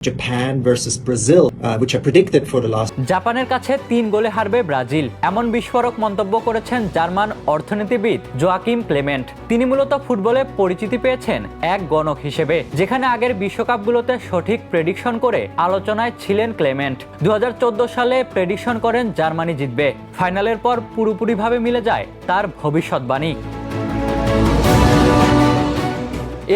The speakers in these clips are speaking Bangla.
Japan versus Brazil, which I predicted for the last. জাপানের কাছে 3 গোলে হারবে ব্রাজিল, এমন বিস্ফোরক মন্তব্য করেছেন জার্মান অর্থনীতিবিদ জোয়াকিম ক্লেমেন্ট। তিনি মূলত ফুটবলে পরিচিতি পেয়েছেন এক গণক হিসেবে, যেখানে আগের বিশ্বকাপগুলোতে সঠিক প্রেডিকশন করে আলোচনায় ছিলেন ক্লেমেন্ট। 2014 সালে প্রেডিকশন করেন জার্মানি জিতবে। ফাইনালের পর পুরোপুরিভাবে মিলে যায় তার ভবিষ্যৎবাণী।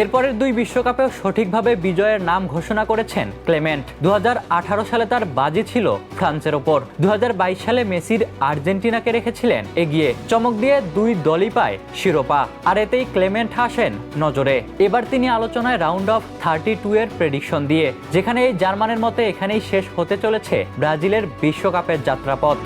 এরপরের 2 বিশ্বকাপেও সঠিকভাবে বিজয়ের নাম ঘোষণা করেছেন ক্লেমেন্ট। 2018 সালে তার বাজি ছিল ফ্রান্সের ওপর। 2022 সালে মেসির আর্জেন্টিনাকে রেখেছিলেন এগিয়ে। চমক দিয়ে 2 দলই পায় শিরোপা, আর এতেই ক্লেমেন্ট আসেন নজরে। এবার তিনি আলোচনায় রাউন্ড অফ 32 এর প্রেডিকশন দিয়ে, যেখানে এই জার্মানের মতে এখানেই শেষ হতে চলেছে ব্রাজিলের বিশ্বকাপের যাত্রাপথ।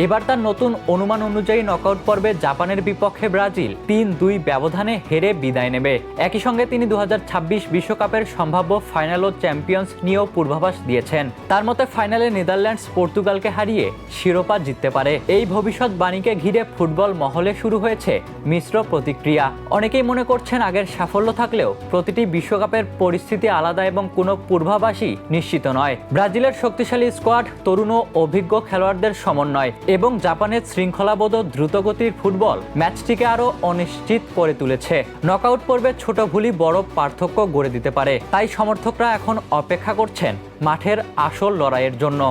এবার তার নতুন অনুমান অনুযায়ী নকআউট পর্বে জাপানের বিপক্ষে ব্রাজিল 3-2 ব্যবধানে হেরে বিদায় নেবে। একই সঙ্গে তিনি 2026 বিশ্বকাপের সম্ভাব্য ফাইনাল ও চ্যাম্পিয়ন্স নিয়েও পূর্বাভাস দিয়েছেন। তার মতে ফাইনালে নেদারল্যান্ডস পর্তুগালকে হারিয়ে শিরোপা জিততে পারে। এই ভবিষ্যৎবাণীকে ঘিরে ফুটবল মহলে শুরু হয়েছে মিশ্র প্রতিক্রিয়া। অনেকেই মনে করছেন আগের সাফল্য থাকলেও প্রতিটি বিশ্বকাপের পরিস্থিতি আলাদা এবং কোনো পূর্বাভাসই নিশ্চিত নয়। ব্রাজিলের শক্তিশালী স্কোয়াড, তরুণ ও অভিজ্ঞ খেলোয়াড়দের সমন্বয় এবং জাপানের শৃঙ্খলাবোধ ও দ্রুতগতির ফুটবল ম্যাচটিকে আরও অনিশ্চিত করে তুলেছে। নকআউট পর্বে ছোট ভুলই বড় পার্থক্য গড়ে দিতে পারে। তাই সমর্থকরা এখন অপেক্ষা করছেন মাঠের আসল লড়াইয়ের জন্য।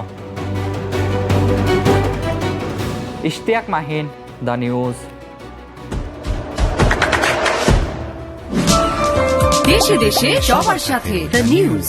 Ishtiaq Mahin, the news. দেশে দেশে সবার সাথে দ্য নিউজ।